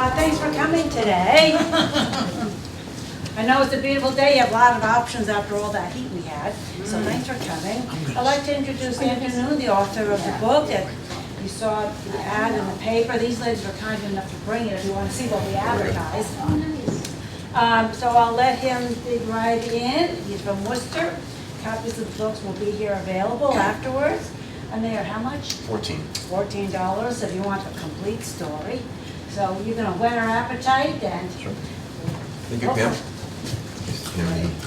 Thanks for coming today. I know it's a beautiful day. You have a lot of options after all that heat we had. So thanks for coming. I'd like to introduce Andrew Noone, the author of the book that you saw the ad in the paper. These ladies were kind enough to bring it if you want to see what we advertised. So I'll let him dig right in. He's from Worcester. Copies of the books will be here available afterwards. And they are how much? $14 if you want the complete story. So you're going to whet our appetite and... Sure. Thank you, Pam.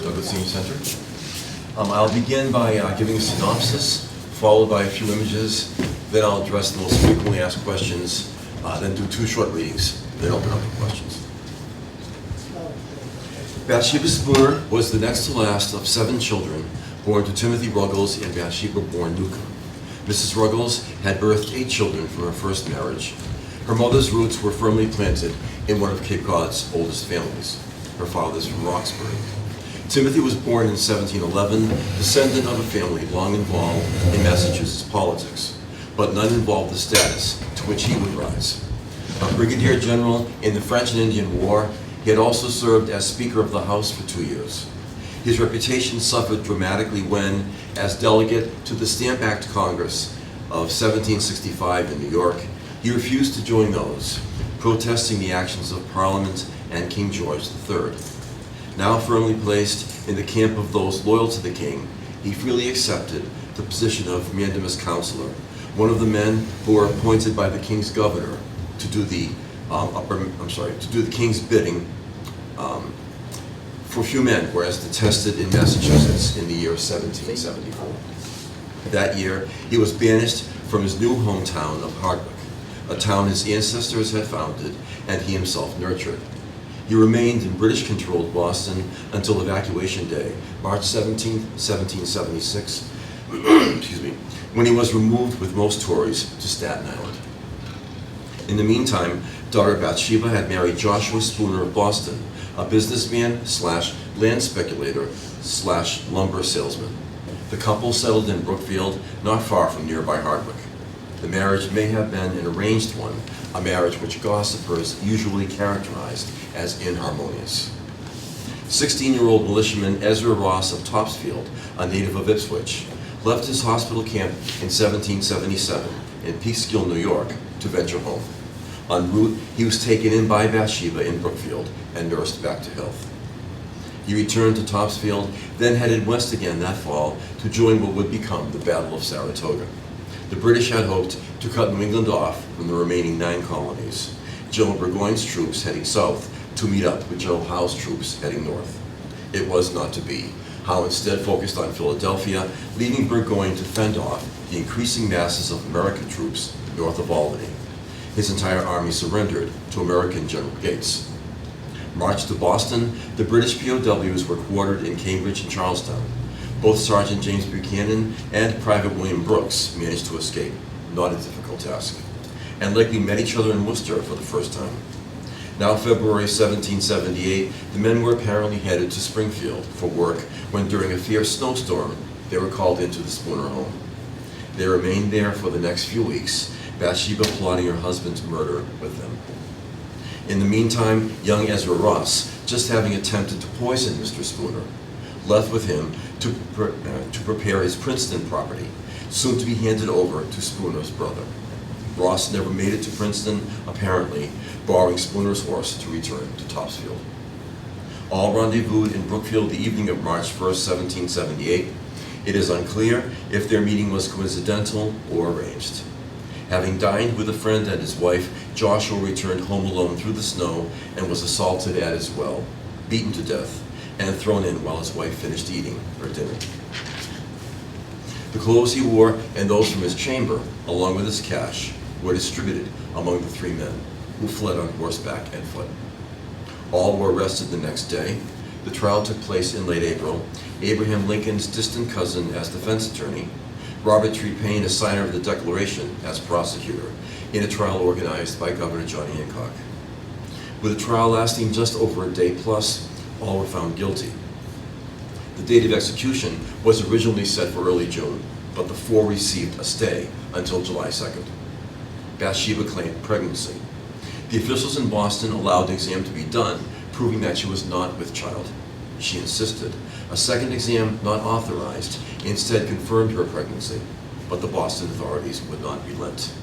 Douglas Senior Center. I'll begin by giving a synopsis, followed by a few images. Then I'll address the most frequently asked questions, then do 2 short readings, then open up for questions. Bathsheba Spooner was the next to last of 7 children born to Timothy Ruggles and Bathsheba born Newcomb. Mrs. Ruggles had birthed 8 children from her first marriage. Her mother's roots were firmly planted in one of Cape Cod's oldest families. Her father's from Roxbury. Timothy was born in 1711, descendant of a family long involved in Massachusetts politics, but none involved the status to which he would rise. A brigadier general in the French and Indian War, he had also served as Speaker of the House for 2 years. His reputation suffered dramatically when, as delegate to the Stamp Act Congress of 1765 in New York, he refused to join those protesting the actions of Parliament and King George III. Now firmly placed in the camp of those loyal to the king, he freely accepted the position of mandamus counselor, one of the men who were appointed by the king's governor to do the king's bidding for few men were as detested in Massachusetts in the year 1774. That year, he was banished from his new hometown of Hardwick, a town his ancestors had founded and he himself nurtured. He remained in British-controlled Boston until evacuation day, March 17, 1776, excuse me, when he was removed with most Tories to Staten Island. In the meantime, daughter Bathsheba had married Joshua Spooner of Boston, a businessman / land speculator / lumber salesman. The couple settled in Brookfield, not far from nearby Hardwick. The marriage may have been an arranged one, a marriage which gossipers usually characterized as inharmonious. 16-year-old militiaman Ezra Ross of Topsfield, a native of Ipswich, left his hospital camp in 1777 in Peekskill, New York, to venture home. En route, he was taken in by Bathsheba in Brookfield and nursed back to health. He returned to Topsfield, then headed west again that fall to join what would become the Battle of Saratoga. The British had hoped to cut New England off from the remaining 9 colonies, General Burgoyne's troops heading south to meet up with General Howe's troops heading north. It was not to be. Howe instead focused on Philadelphia, leaving Burgoyne to fend off the increasing masses of American troops north of Albany. His entire army surrendered to American General Gates. Marched to Boston, the British POWs were quartered in Cambridge and Charlestown. Both Sergeant James Buchanan and Private William Brooks managed to escape, not a difficult task, and likely met each other in Worcester for the first time. Now February 1778, the men were apparently headed to Springfield for work when during a fierce snowstorm, they were called into the Spooner home. They remained there for the next few weeks, Bathsheba plotting her husband's murder with them. In the meantime, young Ezra Ross, just having attempted to poison Mr. Spooner, left with him to prepare his Princeton property, soon to be handed over to Spooner's brother. Ross never made it to Princeton, apparently, borrowing Spooner's horse to return to Topsfield. All rendezvoused in Brookfield the evening of March 1st, 1778. It is unclear if their meeting was coincidental or arranged. Having dined with a friend and his wife, Joshua returned home alone through the snow and was assaulted at his well, beaten to death, and thrown in while his wife finished eating her dinner. The clothes he wore and those from his chamber, along with his cash, were distributed among the 3 men, who fled on horseback and foot. All were arrested the next day. The trial took place in late April. Abraham Lincoln's distant cousin as defense attorney, Robert Trepayne, a signer of the Declaration, as prosecutor, in a trial organized by Governor John Hancock. With the trial lasting just over a day plus, all were found guilty. The date of execution was originally set for early June, but the 4 received a stay until July 2nd. Bathsheba claimed pregnancy. The officials in Boston allowed the exam to be done, proving that she was not with child. She insisted. A second exam, not authorized, instead confirmed her pregnancy, but the Boston authorities would not relent.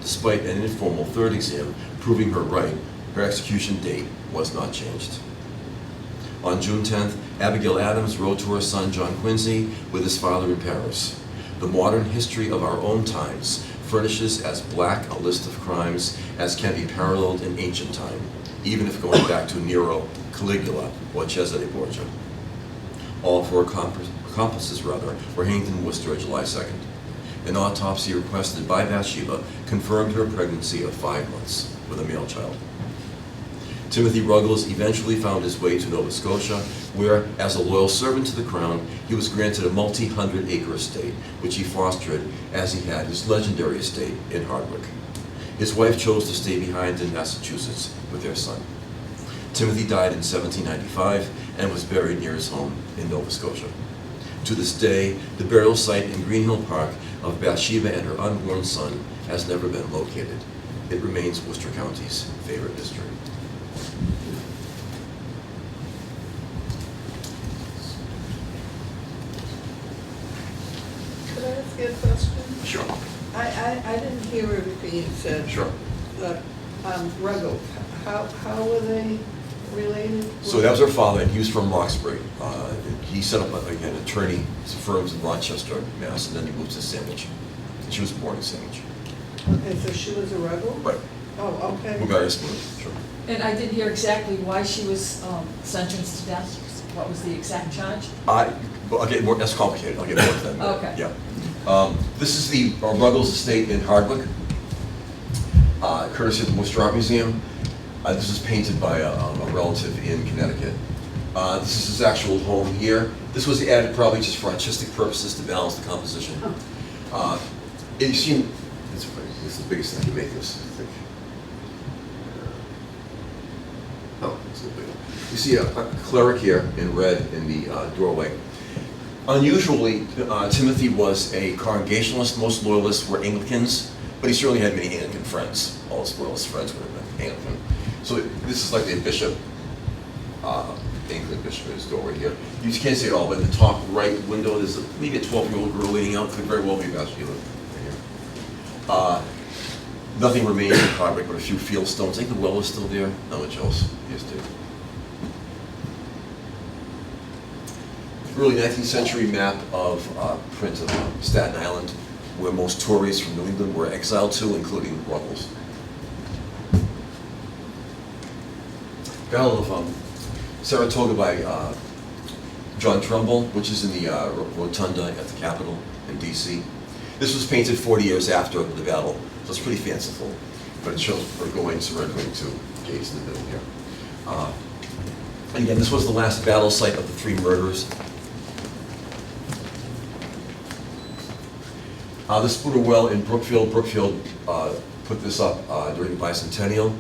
Despite an informal third exam proving her right, her execution date was not changed. On June 10th, Abigail Adams wrote to her son John Quincy with his father in Paris. The modern history of our own times furnishes as black a list of crimes as can be paralleled in ancient time, even if going back to Nero, Caligula, or Cesare Borgia. All four accomplices were hanged in Worcester July 2nd. An autopsy requested by Bathsheba confirmed her pregnancy of 5 months with a male child. Timothy Ruggles eventually found his way to Nova Scotia, where, as a loyal servant to the crown, he was granted a multi-hundred-acre estate, which he fostered as he had his legendary estate in Hardwick. His wife chose to stay behind in Massachusetts with their son. Timothy died in 1795 and was buried near his home in Nova Scotia. To this day, the burial site in Green Hill Park of Bathsheba and her unborn son has never been located. It remains Worcester County's favorite mystery. Could I ask you a question? Sure. I didn't hear everything you said. Sure. Ruggles, how were they related? So that was her father, and he was from Roxbury. He set up, again, attorney firms in Rochester, Mass., and then he moved to Sandwich. And she was born in Sandwich. Okay, so she was a Ruggles? Right. Oh, okay. Very smooth, sure. And I didn't hear exactly why she was sentenced to death. What was the exact charge? I'll get more, that's complicated, I'll get more to that. Okay. Yeah. This is the Ruggles estate in Hardwick, courtesy of the Worcester Art Museum. This was painted by a relative in Connecticut. This is his actual home here. This was added probably just for artistic purposes to balance the composition. And you see, this is the biggest thing to make this, I think. Oh, it's a little bigger. You see a cleric here in red in the doorway. Unusually, Timothy was a Congregationalist. Most loyalists were Anglicans, but he certainly had many Anglican friends. All his loyalist friends would have been Anglican. So this is like the bishop, Anglican bishop in his doorway here. You can't see it all, but in the top right window, there's maybe a 12-year-old girl leaning out. Could very well be Bathsheba. Nothing remains in Hardwick but a few field stones. I think the well is still there. Not much else is there. Early 19th century map of print of Staten Island, where most Tories from New England were exiled to, including Ruggles. Battle of Saratoga by John Trumbull, which is in the rotunda at the Capitol in D.C. This was painted 40 years after the battle, so it's pretty fanciful, but it shows Burgoyne's circling to gates in the middle here. And again, this was the last battle site of the 3 murders. The Spooner Well in Brookfield. Brookfield put this up during the bicentennial.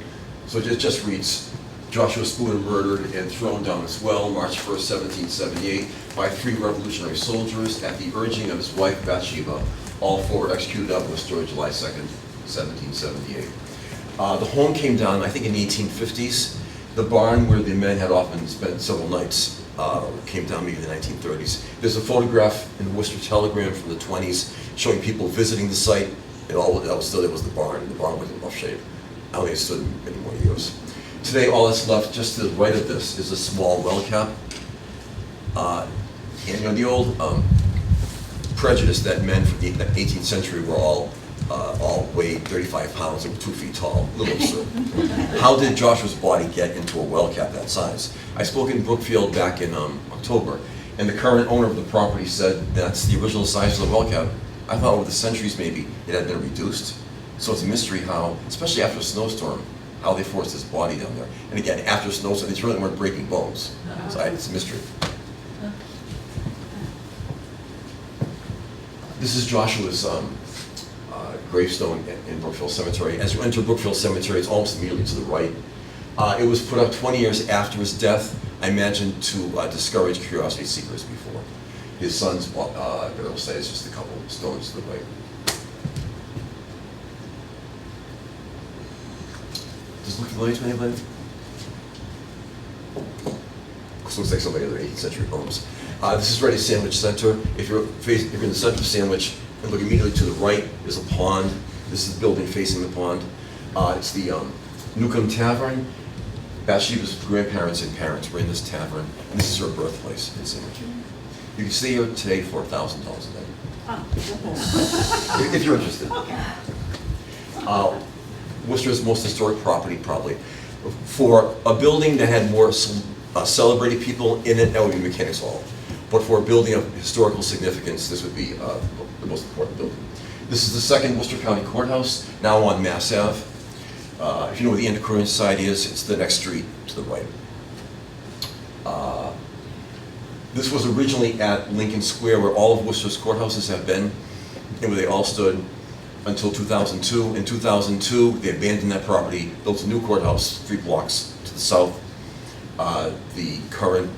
So it just reads, Joshua Spooner murdered and thrown down this well, March 1st, 1778, by 3 revolutionary soldiers at the urging of his wife Bathsheba. All 4 were executed at Worcester, July 2nd, 1778. The home came down, I think, in the 1850s. The barn where the men had often spent several nights came down maybe in the 1930s. There's a photograph in the Worcester Telegram from the 20s showing people visiting the site, and all that was still there was the barn. The barn was in rough shape. I don't think it stood many more years. Today, all that's left just to the right of this is a small well cap. And you know, the old prejudice that men from the 18th century were all weighed 35 pounds and were 2 feet tall. A little absurd. How did Joshua's body get into a well cap that size? I spoke in Brookfield back in October, and the current owner of the property said that's the original size of the well cap. I thought over the centuries maybe it had been reduced. So it's a mystery how, especially after a snowstorm, how they forced his body down there. And again, after a snowstorm, they really weren't breaking bones. So it's a mystery. This is Joshua's gravestone in Brookfield Cemetery. As you enter Brookfield Cemetery, it's almost immediately to the right. It was put up 20 years after his death, I imagine to discourage curiosity seekers before. His son's burial site is just a couple of stones to the right. Does it look familiar to anybody? This looks like somebody in their 18th century homes. This is right at Sandwich Center. If you're in the center of Sandwich and look immediately to the right, there's a pond. This is the building facing the pond. It's the Newcomb Tavern. Bathsheba's grandparents and parents were in this tavern, and this is her birthplace in Sandwich. You can stay here today for $1,000 a day. If you're interested. Worcester's most historic property, probably. For a building that had more celebrated people in it, that would be Mechanics Hall. But for a building of historical significance, this would be the most important building. This is the second Worcester County Courthouse, now on Mass Ave. If you know where the Antiquarian Society is, it's the next street to the right. This was originally at Lincoln Square, where all of Worcester's courthouses have been, and where they all stood until 2002. In 2002, they abandoned that property, built a new courthouse 3 blocks to the south. The current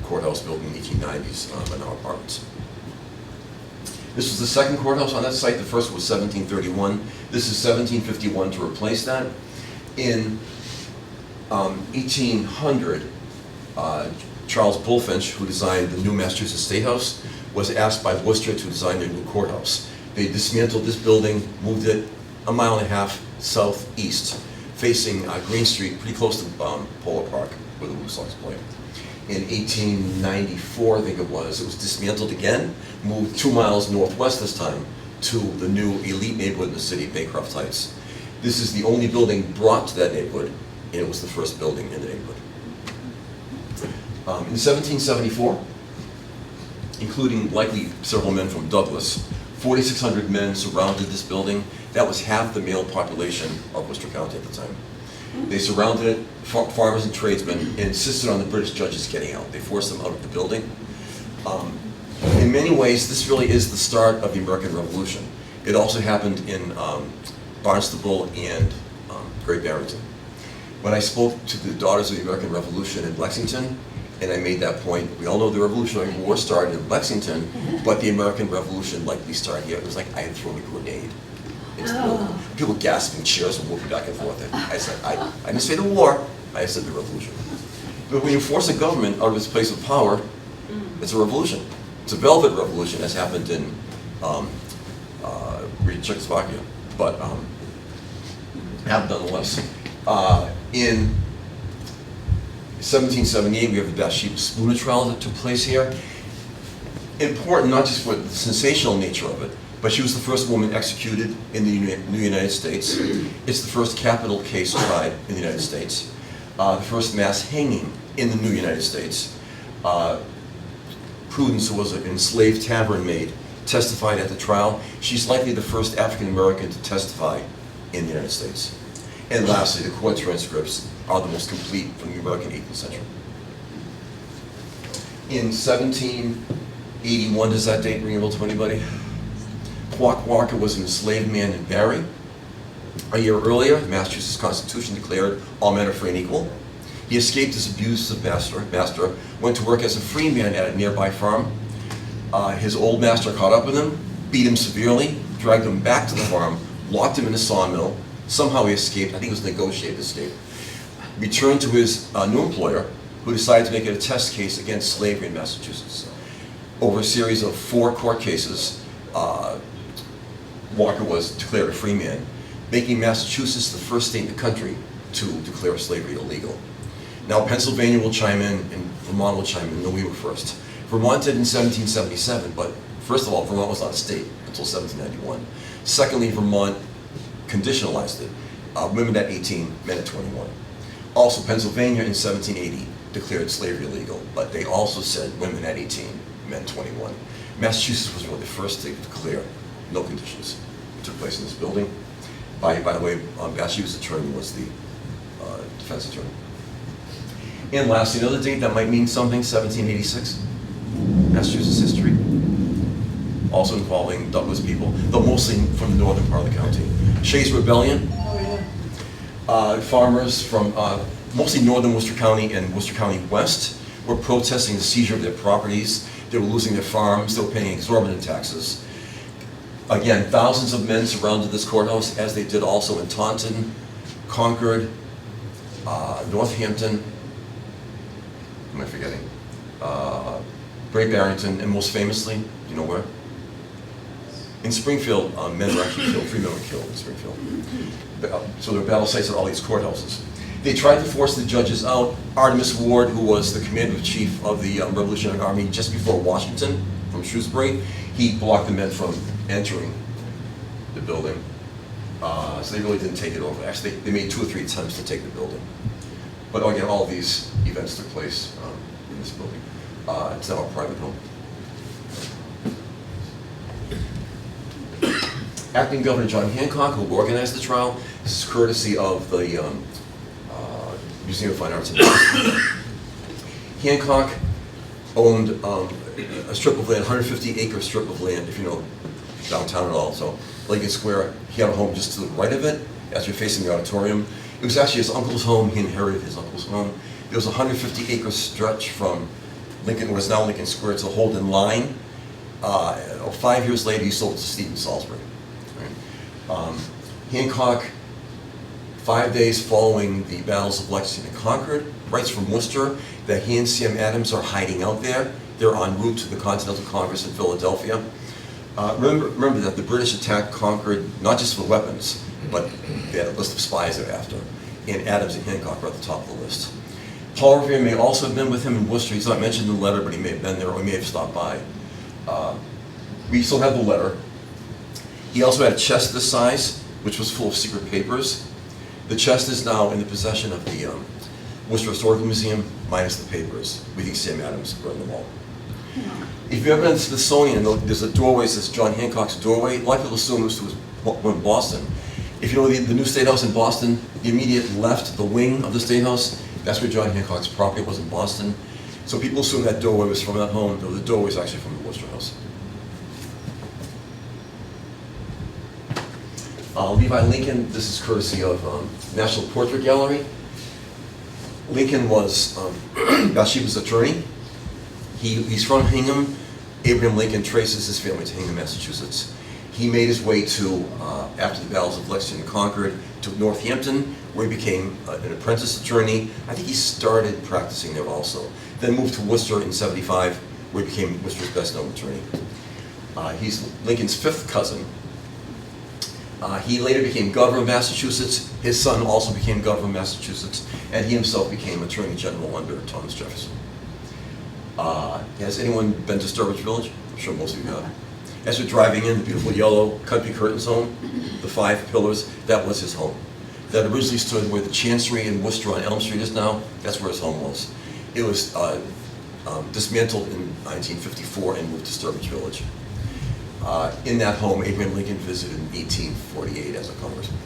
courthouse built in the 1890s in our apartments. This was the second courthouse on that site. The first was 1731. This is 1751 to replace that. In 1800, Charles Bulfinch, who designed the new Massachusetts State House, was asked by Worcester to design their new courthouse. They dismantled this building, moved it 1.5 miles southeast, facing Green Street, pretty close to Polo Park, where the Blue Sox play. In 1894, I think it was dismantled again, moved 2 miles northwest this time to the new elite neighborhood in the city, Bekirov Heights. This is the only building brought to that neighborhood, and it was the first building in the neighborhood. In 1774, including likely several men from Douglas, 4,600 men surrounded this building. That was half the male population of Worcester County at the time. They surrounded it, farmers and tradesmen, and insisted on the British judges getting out. They forced them out of the building. In many ways, this really is the start of the American Revolution. It also happened in Barnstable and Great Barrington. When I spoke to the Daughters of the American Revolution in Lexington, and I made that point, we all know the Revolutionary War started in Lexington, but the American Revolution likely started here. It was like I had thrown a grenade into the building. People gasping, cheers, and moving back and forth. And I said, I didn't say the war, I said the revolution. But when you force a government out of its place of power, it's a revolution. It's a velvet revolution, as happened in Czechoslovakia, but happened nonetheless. In 1778, we have the Bathsheba Spooner trial that took place here. Important not just for the sensational nature of it, but she was the first woman executed in the new United States. It's the first capital case tried in the United States. The first mass hanging in the new United States. Prudence, who was an enslaved tavern maid, testified at the trial. She's likely the first African American to testify in the United States. And lastly, the court transcripts are the most complete from the American 18th century. In 1781, does that date ring a bell to anybody? Quock Walker was an enslaved man in Barry. A year earlier, the Massachusetts Constitution declared all men are free and equal. He escaped his abusive master, went to work as a free man at a nearby farm. His old master caught up with him, beat him severely, dragged him back to the farm, locked him in a sawmill. Somehow he escaped. I think it was a negotiated escape. Returned to his new employer, who decided to make it a test case against slavery in Massachusetts. Over a series of 4 court cases, Walker was declared a free man, making Massachusetts the first state in the country to declare slavery illegal. Now Pennsylvania will chime in and Vermont will chime in. No, we were first. Vermont did in 1777, but first of all, Vermont was not a state until 1791. Secondly, Vermont conditionalized it. Women at 18, men at 21. Also, Pennsylvania in 1780 declared slavery illegal, but they also said women at 18, men 21. Massachusetts was really the first state to declare no conditions. It took place in this building. By the way, Bathsheba's attorney was the defense attorney. And lastly, another date that might mean something, 1786, Massachusetts history. Also involving Douglas people, though mostly from the northern part of the county. Shays Rebellion. Farmers from mostly northern Worcester County and Worcester County West were protesting the seizure of their properties. They were losing their farms. They were paying exorbitant taxes. Again, thousands of men surrounded this courthouse, as they did also in Taunton, Concord, Northampton, am I forgetting? Great Barrington, and most famously, you know where? In Springfield, men were actually killed, 3 men were killed in Springfield. So there were battle sites at all these courthouses. They tried to force the judges out. Artemus Ward, who was the commander-in-chief of the Revolutionary Army just before Washington, from Shrewsbury, he blocked the men from entering the building. So they really didn't take it over. Actually, they made 2 or 3 attempts to take the building. But again, all of these events took place in this building. It's now a private home. Acting Governor John Hancock, who organized the trial, this is courtesy of the Museum of Fine Arts in Boston. Hancock owned a strip of land, 150-acre strip of land, if you know downtown at all. So Lincoln Square, he had a home just to the right of it, as you're facing the auditorium. It was actually his uncle's home. He inherited his uncle's home. There was a 150-acre stretch from Lincoln, what is now Lincoln Square, to Holden Line. 5 years later, he sold it to Stephen Salisbury. Right? Hancock, 5 days following the battles of Lexington and Concord, writes from Worcester that he and Sam Adams are hiding out there. They're en route to the Continental Congress in Philadelphia. Remember that the British attacked Concord not just for weapons, but they had a list of spies they're after. And Adams and Hancock were at the top of the list. Paul Revere may also have been with him in Worcester. He's not mentioned in the letter, but he may have been there, or he may have stopped by. We still have the letter. He also had a chest this size, which was full of secret papers. The chest is now in the possession of the Worcester Historical Museum, minus the papers. We think Sam Adams burned them all. If you've ever been to the Smithsonian, there's a doorway that says John Hancock's doorway. A lot of people assume this was in Boston. If you know the new State House in Boston, the immediate left, the wing of the State House, that's where John Hancock's property was in Boston. So people assume that doorway was from that home. No, the doorway was actually from the Worcester House. Levi Lincoln, this is courtesy of National Portrait Gallery. Lincoln was Bathsheba's attorney. He's from Hingham. Abraham Lincoln traces his family to Hingham, Massachusetts. He made his way to, after the battles of Lexington and Concord, to Northampton, where he became an apprentice attorney. I think he started practicing there also. Then moved to Worcester in '75, where he became Worcester's best-known attorney. He's Lincoln's 5th cousin. He later became governor of Massachusetts. His son also became governor of Massachusetts, and he himself became Attorney General under Thomas Jefferson. Has anyone been to Sturbridge Village? I'm sure most of you have. As you're driving in, the beautiful yellow country curtains home, the 5 pillars, that was his home. That originally stood where the Chancery in Worcester on Elm Street is now. That's where his home was. It was dismantled in 1954 and moved to Sturbridge Village. In that home, Abraham Lincoln visited in 1848 as a congressman.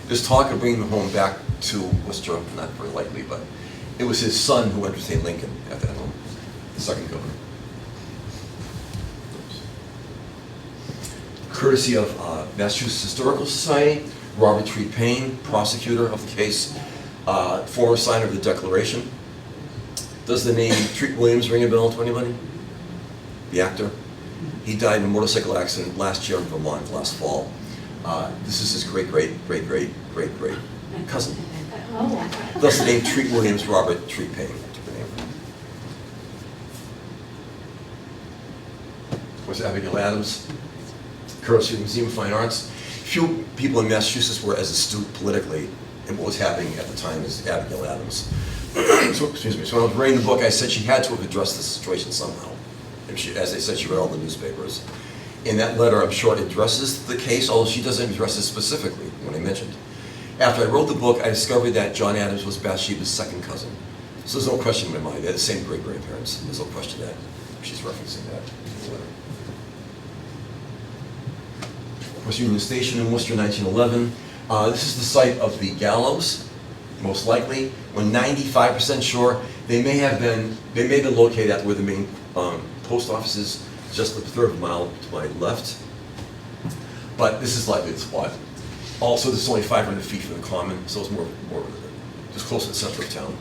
There's talk of bringing the home back to Worcester, not very likely, but it was his son who entertained Lincoln at that home, the 2nd governor. Courtesy of Massachusetts Historical Society, Robert Treat Payne, prosecutor of the case, former signer of the Declaration. Does the name Treat Williams ring a bell to anybody? The actor? He died in a motorcycle accident last year in Vermont, last fall. This is his great-great-great-great-great cousin. Thus the name Treat Williams, Robert Treat Payne. Of course, Abigail Adams, courtesy of the Museum of Fine Arts. Few people in Massachusetts were as astute politically in what was happening at the time as Abigail Adams. So when I was writing the book, I said she had to have addressed this situation somehow. And as I said, she read all the newspapers. In that letter, I'm sure it addresses the case, although she doesn't address it specifically when I mentioned. After I wrote the book, I discovered that John Adams was Bathsheba's 2nd cousin. So there's no question in my mind. They're the same great-grandparents. There's no question that she's referencing that in the letter. Of course, Union Station in Worcester, 1911. This is the site of the gallows, most likely. We're 95% sure they may have been located at where the main post office is, just a 1/3 mile to my left. But this is likely the spot. Also, this is only 500 feet from the common, so it's more just close to the center of town.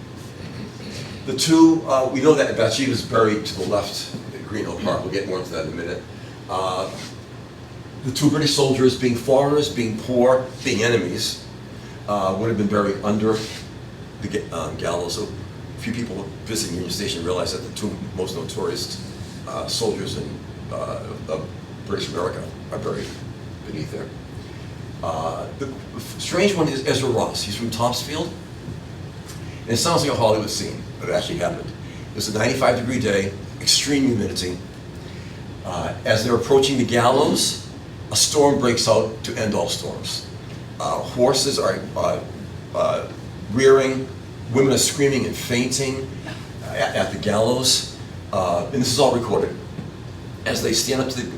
The two, we know that Bathsheba is buried to the left at Green Hill Park. We'll get more into that in a minute. The 2 British soldiers, being foreigners, being poor, being enemies, would have been buried under gallows. So few people visiting Union Station realize that the two most notorious soldiers in of British America are buried beneath there. The strange one is Ezra Ross. He's from Topsfield. And it sounds like a Hollywood scene, but it actually happened. It was a 95-degree day, extreme humidity. As they're approaching the gallows, a storm breaks out to end all storms. Horses are rearing, women are screaming and fainting at the gallows, and this is all recorded. As they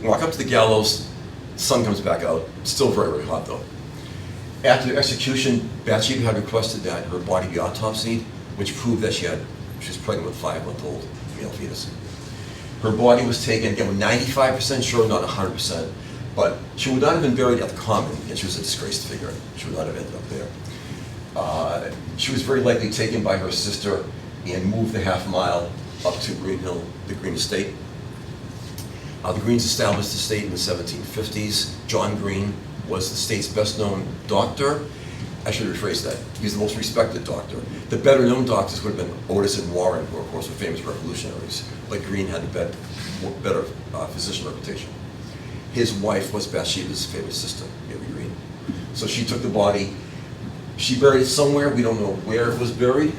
walk up to the gallows, the sun comes back out. It's still very, very hot though. After the execution, Bathsheba had requested that her body be autopsied, which proved that she was pregnant with a 5-month-old male fetus. Her body was taken, again, we're 95% sure, not 100%, but she would not have been buried at the Common, and she was a disgraced figure. She would not have ended up there. She was very likely taken by her sister and moved the half-mile up to Green Hill, the Green Estate. The Greens established the state in the 1750s. John Green was the state's best-known doctor. I should rephrase that. He's the most respected doctor. The better-known doctors would have been Otis and Warren, who of course were famous revolutionaries, but Green had the better physician reputation. His wife was Bathsheba's favorite sister, Mary Green. So she took the body. She buried it somewhere. We don't know where it was buried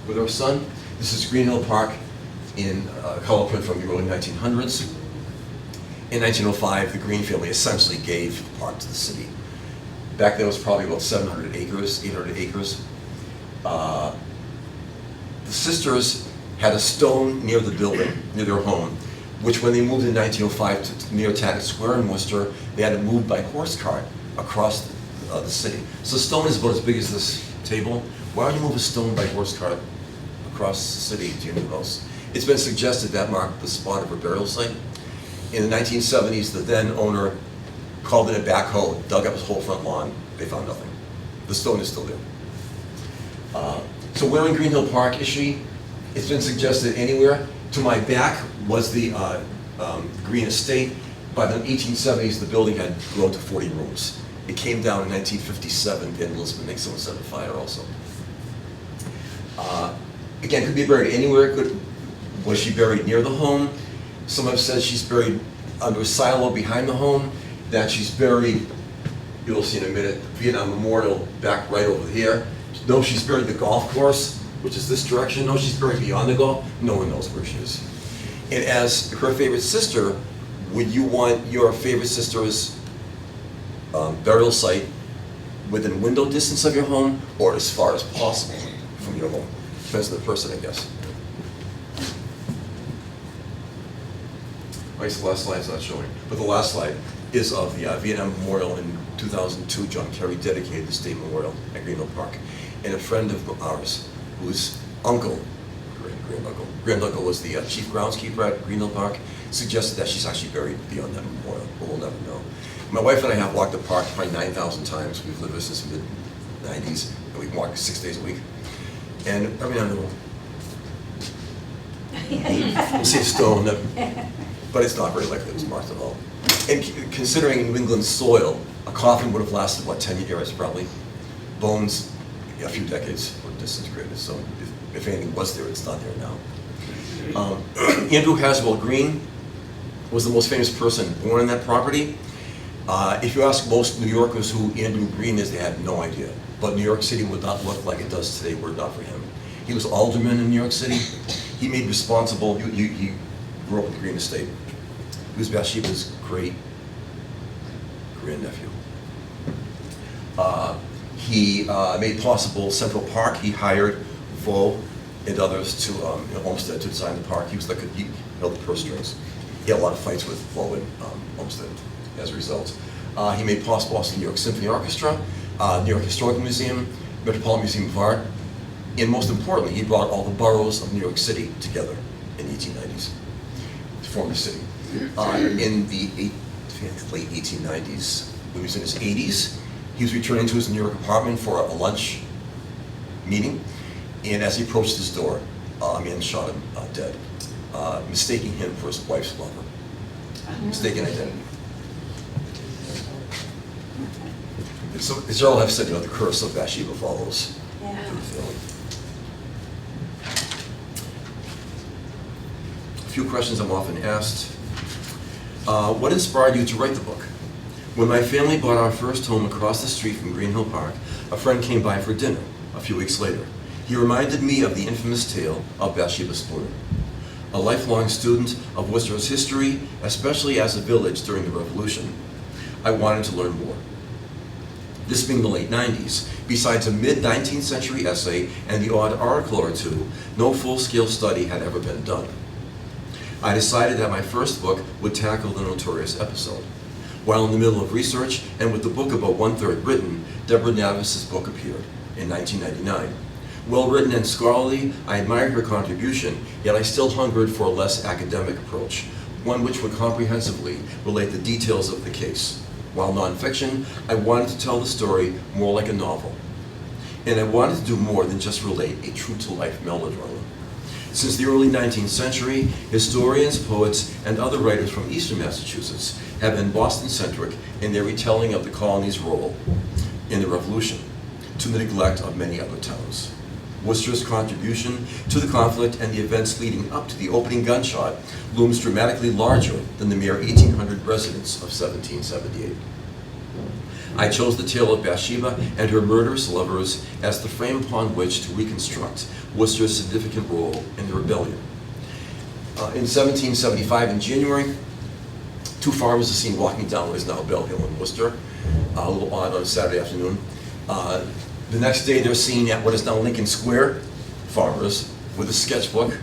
with her son. This is Green Hill Park in color print from the early 1900s. In 1905, the Green family essentially gave the park to the city. Back then it was probably about 700 acres, 800 acres. The sisters had a stone near the building, near their home, which when they moved in 1905 to near Taggart Square in Worcester, they had to move by horse cart across the city. So the stone is about as big as this table. Why would you move a stone by horse cart across the city to your new house? It's been suggested that marked the spot of her burial site. In the 1970s, the then owner called in a backhoe, dug up his whole front lawn. They found nothing. The stone is still there. So where in Green Hill Park is she? It's been suggested anywhere. To my back was the Green Estate. By the 1870s, the building had grown to 40 rooms. It came down in 1957, and Elizabeth Nixon set a fire also. Again, could be buried anywhere. Was she buried near the home? Some have said she's buried under a silo behind the home, that she's buried, you'll see in a minute, Vietnam Memorial back right over here. No, she's buried the golf course, which is this direction. No, she's buried beyond the golf. No one knows where she is. And as her favorite sister, would you want your favorite sister's burial site within window distance of your home or as far as possible from your home? Depends on the person, I guess. I guess the last slide's not showing, but the last slide is of the Vietnam Memorial in 2002. John Kerry dedicated the state memorial at Green Hill Park. And a friend of ours, whose uncle, grand-uncle was the chief groundskeeper at Green Hill Park, suggested that she's actually buried beyond that memorial, but we'll never know. My wife and I have walked the park probably 9,000 times. We've lived here since the mid-90s, and we walk 6 days a week. And every now and then we'll see a stone, but it's not very likely it was marked at all. And considering New England soil, a coffin would have lasted, what, 10 years probably? Bones, a few decades were disintegrated, so if anything was there, it's not there now. Andrew Haswell Green was the most famous person born on that property. If you ask most New Yorkers who Andrew Green is, they had no idea. But New York City would not look like it does today were it not for him. He was alderman in New York City. He made responsible, he grew up with the Green Estate. He was Bathsheba's great-grandnephew. He made possible Central Park. He hired Vaux and others to Olmsted to design the park. He held the purse strings. He had a lot of fights with Vaux and Olmsted as a result. He made possible also the New York Symphony Orchestra, New York Historical Museum, Metropolitan Museum of Art, and most importantly, he brought all the boroughs of New York City together in the 1890s to form the city. In the late 1890s, when he was in his 80s, he was returning to his New York apartment for a lunch meeting, and as he approached his door, a man shot him dead, mistaking him for his wife's lover. Mistaken identity. So, as you all have said, the curse of Bathsheba follows Yeah. to the film. A few questions I'm often asked. What inspired you to write the book? When my family bought our first home across the street from Green Hill Park, a friend came by for dinner a few weeks later. He reminded me of the infamous tale of Bathsheba Spooner. A lifelong student of Worcester's history, especially as a village during the Revolution, I wanted to learn more. This being the late 90s, besides a mid-19th century essay and the odd article or two, no full-scale study had ever been done. I decided that my first book would tackle the notorious episode. While in the middle of research, and with the book about one-third written, Deborah Navis's book appeared in 1999. Well-written and scholarly, I admired her contribution, yet I still hungered for a less academic approach, one which would comprehensively relate the details of the case. While nonfiction, I wanted to tell the story more like a novel. And I wanted to do more than just relate a true-to-life melodrama. Since the early 19th century, historians, poets, and other writers from eastern Massachusetts have been Boston-centric in their retelling of the colony's role in the Revolution, to the neglect of many other towns. Worcester's contribution to the conflict and the events leading up to the opening gunshot looms dramatically larger than the mere 1,800 residents of 1778. I chose the tale of Bathsheba and her murderous lovers as the frame upon which to reconstruct Worcester's significant role in the rebellion. In 1775, in January, two farmers are seen walking down what is now Bell Hill in Worcester, a little odd on a Saturday afternoon. The next day, they're seen at what is now Lincoln Square, farmers with a sketchbook,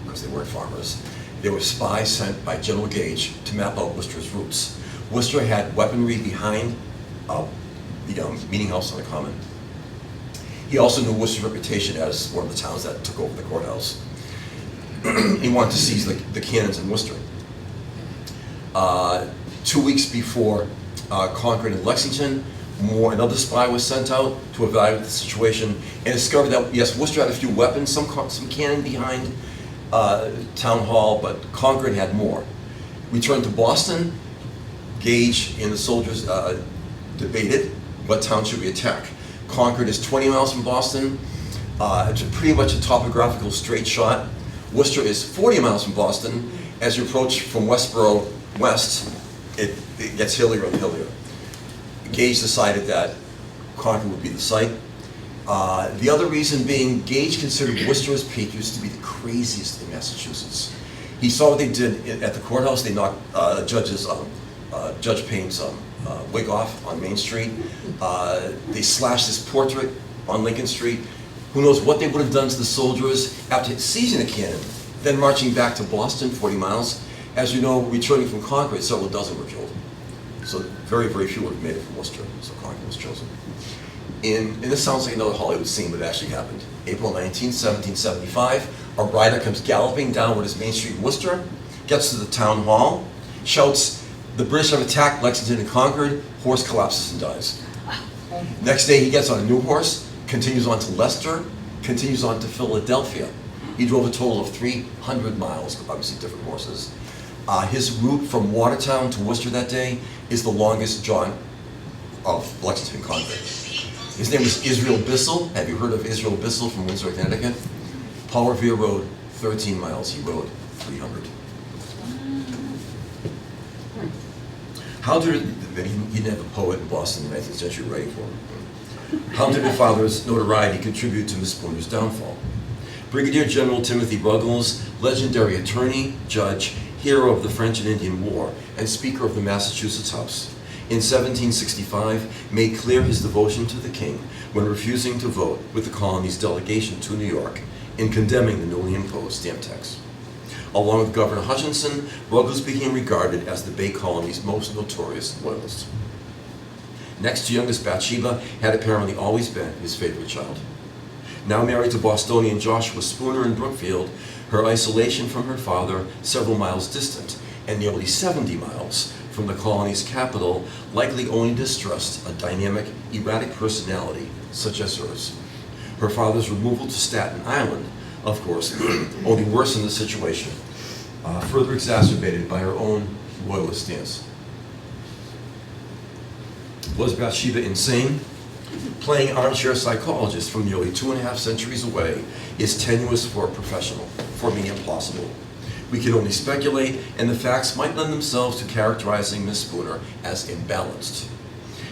because they weren't farmers. They were spies sent by General Gage to map out Worcester's routes. Worcester had weaponry behind the meeting house on the Common. He also knew Worcester's reputation as one of the towns that took over the courthouse. He wanted to seize the cannons in Worcester. 2 weeks before Concord and Lexington, another spy was sent out to evaluate the situation and discovered that, yes, Worcester had a few weapons, some cannon behind Town Hall, but Concord had more. Returned to Boston, Gage and the soldiers debated what town should we attack. Concord is 20 miles from Boston. It's pretty much a topographical straight shot. Worcester is 40 miles from Boston. As you approach from Westboro west, it gets hillier and hillier. Gage decided that Concord would be the site. The other reason being, Gage considered Worcester's patriots to be the craziest in Massachusetts. He saw what they did at the courthouse. They knocked Judge Payne's wig off on Main Street. They slashed his portrait on Lincoln Street. Who knows what they would have done to the soldiers after seizing the cannon, then marching back to Boston, 40 miles. As you know, returning from Concord, several dozen were killed. So very, very few would have made it from Worcester, so Concord was chosen. And this sounds like another Hollywood scene, but it actually happened. April 19, 1775, a rider comes galloping down what is Main Street in Worcester, gets to the town hall, shouts, "The British have attacked Lexington and Concord," horse collapses and dies. Next day he gets on a new horse, continues on to Leicester, continues on to Philadelphia. He drove a total of 300 miles, obviously different horses. His route from Watertown to Worcester that day is the longest jaunt of Lexington and Concord. His name was Israel Bissell. Have you heard of Israel Bissell from Windsor, Connecticut? Paul Revere rode 13 miles. He rode 300. How did he didn't have a poet in Boston in the 19th century writing for him. How did the father's notoriety contribute to Miss Spooner's downfall? Brigadier General Timothy Ruggles, legendary attorney, judge, hero of the French and Indian War, and Speaker of the Massachusetts House, in 1765 made clear his devotion to the king when refusing to vote with the colony's delegation to New York in condemning the newly imposed stamp tax. Along with Governor Hutchinson, Ruggles became regarded as the Bay Colony's most notorious loyalist. Next to youngest Bathsheba had apparently always been his favorite child. Now married to Bostonian Joshua Spooner in Brookfield, her isolation from her father several miles distant and nearly 70 miles from the colony's capital likely only distressed a dynamic, erratic personality such as hers. Her father's removal to Staten Island, of course, only worsened the situation, further exacerbated by her own loyalist stance. Was Bathsheba insane? Playing armchair psychologist from nearly 2.5 centuries away is tenuous for a professional, for me impossible. We can only speculate, and the facts might lend themselves to characterizing Miss Spooner as imbalanced.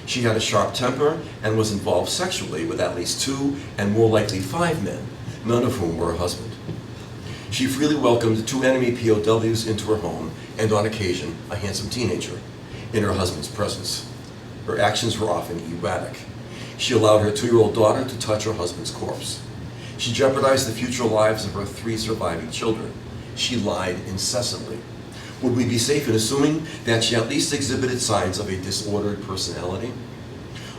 She had a sharp temper and was involved sexually with at least 2 and more likely 5 men, none of whom were her husband. She freely welcomed 2 enemy POWs into her home, and on occasion, a handsome teenager, in her husband's presence. Her actions were often erratic. She allowed her 2-year-old daughter to touch her husband's corpse. She jeopardized the future lives of her 3 surviving children. She lied incessantly. Would we be safe in assuming that she at least exhibited signs of a disordered personality?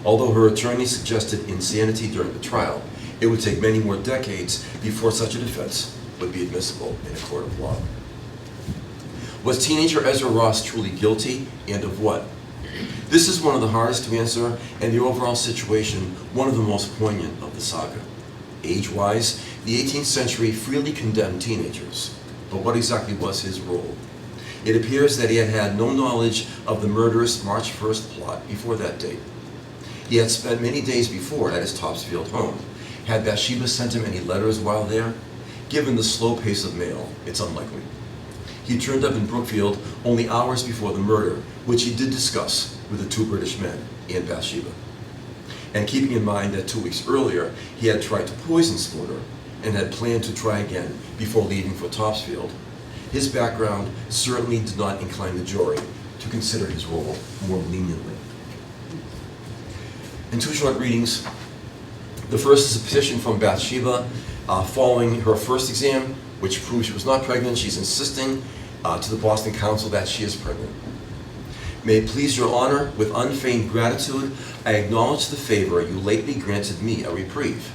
Although her attorney suggested insanity during the trial, it would take many more decades before such a defense would be admissible in a court of law. Was teenager Ezra Ross truly guilty, and of what? This is one of the hardest to answer, and the overall situation one of the most poignant of the saga. Age-wise, the 18th century freely condemned teenagers, but what exactly was his role? It appears that he had had no knowledge of the murderous March 1st plot before that date. He had spent many days before at his Topsfield home. Had Bathsheba sent him any letters while there? Given the slow pace of mail, it's unlikely. He turned up in Brookfield only hours before the murder, which he did discuss with the 2 British men and Bathsheba. And keeping in mind that 2 weeks earlier, he had tried to poison Spooner and had planned to try again before leaving for Topsfield, his background certainly did not incline the jury to consider his role more leniently. In 2 short readings, the first is a petition from Bathsheba following her first exam, which proves she was not pregnant. She's insisting to the Boston Council that she is pregnant. May it please your honor, with unfeigned gratitude, I acknowledge the favor you lately granted me a reprieve.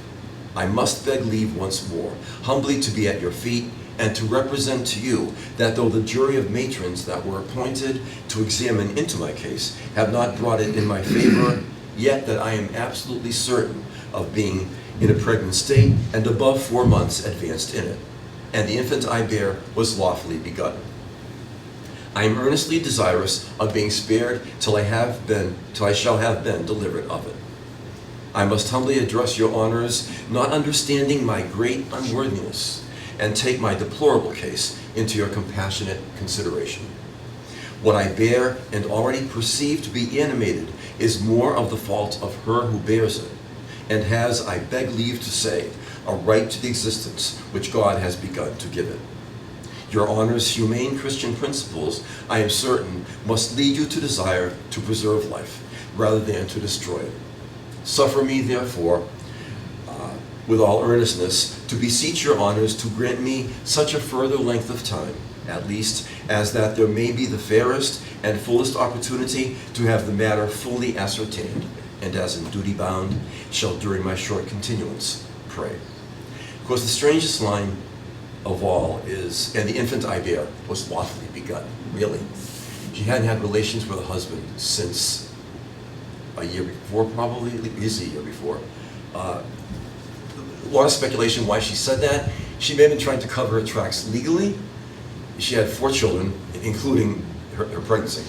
I must beg leave once more, humbly to be at your feet, and to represent to you that though the jury of matrons that were appointed to examine into my case have not brought it in my favor, yet that I am absolutely certain of being in a pregnant state and above 4 months advanced in it, and the infant I bear was lawfully begotten. I am earnestly desirous of being spared till I shall have been delivered of it. I must humbly address your honors, not understanding my great unworthiness, and take my deplorable case into your compassionate consideration. What I bear and already perceive to be animated is more of the fault of her who bears it, and has, I beg leave to say, a right to the existence which God has begun to give it. Your honor's humane Christian principles, I am certain, must lead you to desire to preserve life, rather than to destroy it. Suffer me, therefore, with all earnestness, to beseech your honors to grant me such a further length of time, at least, as that there may be the fairest and fullest opportunity to have the matter fully ascertained, and as in duty bound, shall during my short continuance pray. Of course, the strangest line of all is, and the infant I bear was lawfully begotten. Really? She hadn't had relations with a husband since a year before, probably, at least a year before. A lot of speculation why she said that. She may have been trying to cover her tracks legally. She had 4 children, including her pregnancy.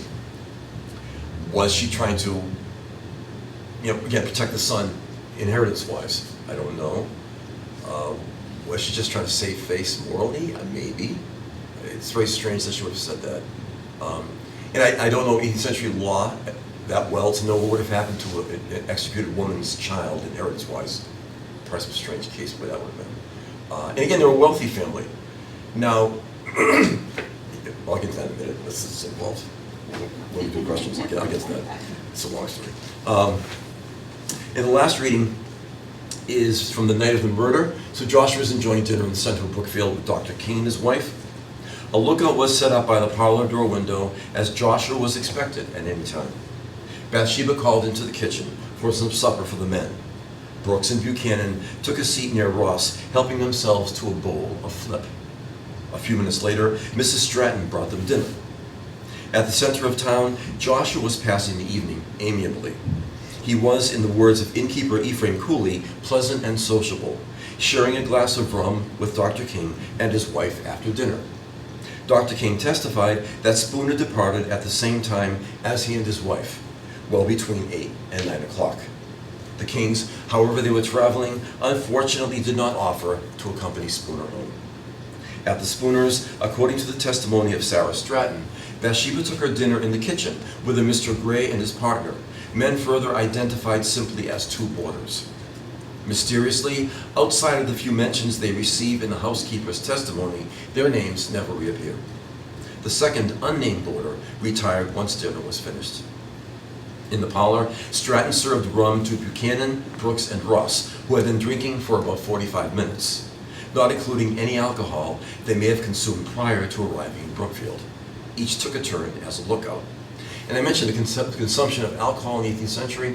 Was she trying to, again, protect the son inheritance-wise? I don't know. Was she just trying to save face morally? Maybe. It's very strange that she would have said that. And I don't know 18th century law that well to know what would have happened to an executed woman's child inheritance-wise. Perhaps a strange case where that would have been. And again, they're a wealthy family. Now, I'll get to that in a minute. This is involved. When we do questions, I'll get to that. It's a long story. And the last reading is from the night of the murder. So Joshua was enjoying dinner in the center of Brookfield with Dr. King and his wife. A lookout was set up by the parlor door window as Joshua was expected at any time. Bathsheba called into the kitchen for some supper for the men. Brooks and Buchanan took a seat near Ross, helping themselves to a bowl of flip. A few minutes later, Mrs. Stratton brought them dinner. At the center of town, Joshua was passing the evening amiably. He was, in the words of innkeeper Ephraim Cooley, pleasant and sociable, sharing a glass of rum with Dr. King and his wife after dinner. Dr. King testified that Spooner departed at the same time as he and his wife, well between 8 and 9 o'clock. The Kings, however they were traveling, unfortunately did not offer to accompany Spooner home. At the Spooners, according to the testimony of Sarah Stratton, Bathsheba took her dinner in the kitchen with a Mr. Gray and his partner, men further identified simply as two boarders. Mysteriously, outside of the few mentions they receive in the housekeeper's testimony, their names never reappear. The second unnamed boarder retired once dinner was finished. In the parlor, Stratton served rum to Buchanan, Brooks, and Ross, who had been drinking for about 45 minutes, not including any alcohol they may have consumed prior to arriving in Brookfield. Each took a turn as a lookout. And I mentioned the consumption of alcohol in the 18th century.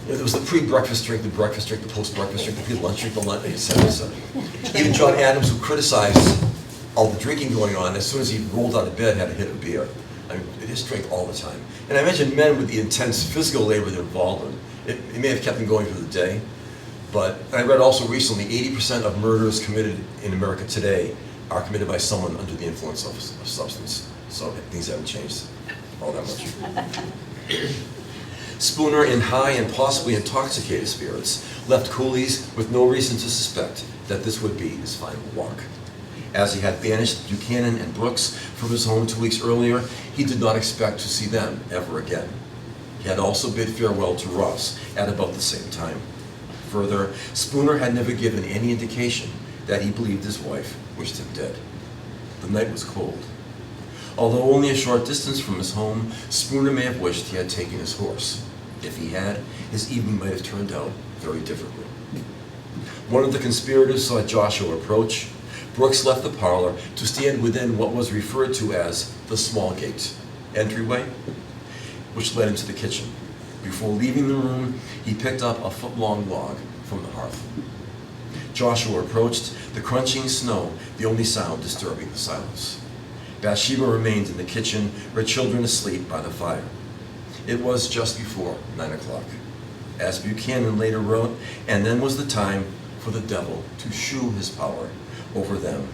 There was the pre-breakfast drink, the breakfast drink, the post-breakfast drink, the pre-lunch drink, the lunch, etc., etc. Even John Adams, who criticized all the drinking going on, as soon as he rolled out of bed, had a hit of beer. I mean, they just drank all the time. And I mentioned men with the intense physical labor they're involved in. It may have kept them going through the day, but I read also recently 80% of murders committed in America today are committed by someone under the influence of substance. So things haven't changed all that much. Spooner, in high and possibly intoxicated spirits, left Cooley's with no reason to suspect that this would be his final walk. As he had banished Buchanan and Brooks from his home 2 weeks earlier, he did not expect to see them ever again. He had also bid farewell to Ross at about the same time. Further, Spooner had never given any indication that he believed his wife wished him dead. The night was cold. Although only a short distance from his home, Spooner may have wished he had taken his horse. If he had, his evening might have turned out very differently. One of the conspirators saw Joshua approach. Brooks left the parlor to stand within what was referred to as the small gate entryway, which led into the kitchen. Before leaving the room, he picked up a foot-long log from the hearth. Joshua approached, the crunching snow the only sound disturbing the silence. Bathsheba remained in the kitchen, her children asleep by the fire. It was just before 9 o'clock. As Buchanan later wrote, and then was the time for the devil to shew his power over them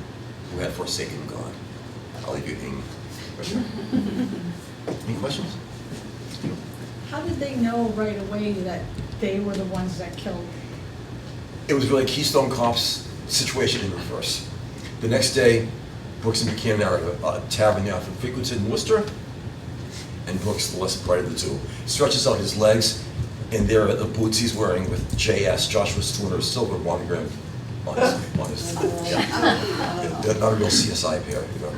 who had forsaken God. I'll leave you hanging. Any questions? How did they know right away that they were the ones that killed? It was really Keystone Cops situation in reverse. The next day, Brooks and Buchanan are at a tavern they often frequented in Worcester, and Brooks, the less bright of the two, stretches out his legs, and there are the boots he's wearing with JS, Joshua Spooner's silver monogram on his yeah. Not a real CSI pair, you know.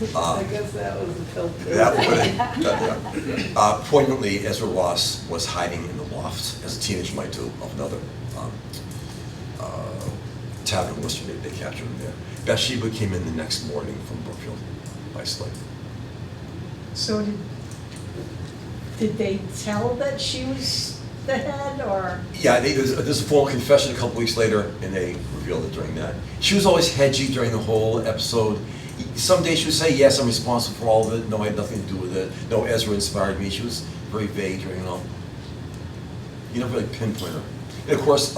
Yeah. I guess that was the filter. Poignantly, Ezra Ross was hiding in the loft, as a teenager might do, of another tavern in Worcester. They captured him there. Bathsheba came in the next morning from Brookfield by sleigh. So did they tell that she was the head, or? Yeah, there's a formal confession a couple weeks later, and they revealed it during that. She was always hedgy during the whole episode. Some days she would say, yes, I'm responsible for all of it. No, I had nothing to do with it. No, Ezra inspired me. She was very vague during it all. You never really pinpoint her. And of course,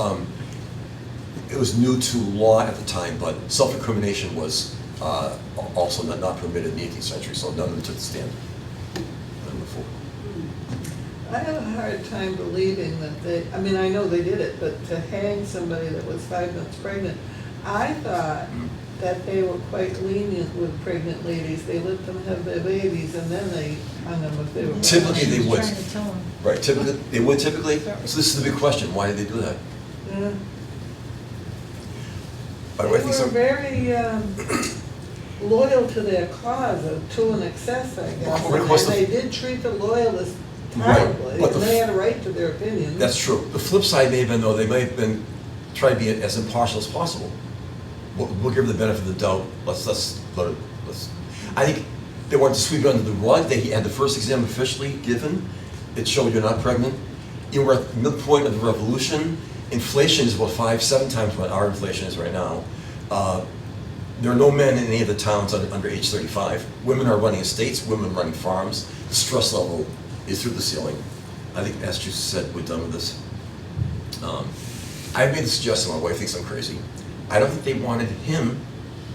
it was new to law at the time, but self-incrimination was also not permitted in the 18th century, so none of them took the stand. None before. I have a hard time believing that I mean, I know they did it, but to hang somebody that was 5 months pregnant, I thought that they were quite lenient with pregnant ladies. They let them have their babies, and then they hung them if they were. Typically, they would. Trying to tell him. Right, typically, they would typically. So this is the big question, why did they do that? Yeah. By the They way, I think were some, very loyal to their cause, to an excess, I guess. Of course, And they did treat the loyalists Right, terribly, but and they had a right to their opinion. that's true. The flip side may have been, though, they may have been trying to be as impartial as possible. We'll give them the benefit of the doubt. Let's let it. I think they wanted to sweep it under the rug. They had the first exam officially given. It showed you're not pregnant. You were at the midpoint of the revolution. Inflation is about 5-7 times what our inflation is right now. There are no men in any of the towns under age 35. Women are running estates. Women running farms. The stress level is through the ceiling. I think Massachusetts said, we're done with this. I made the suggestion, my wife thinks I'm crazy. I don't think they wanted him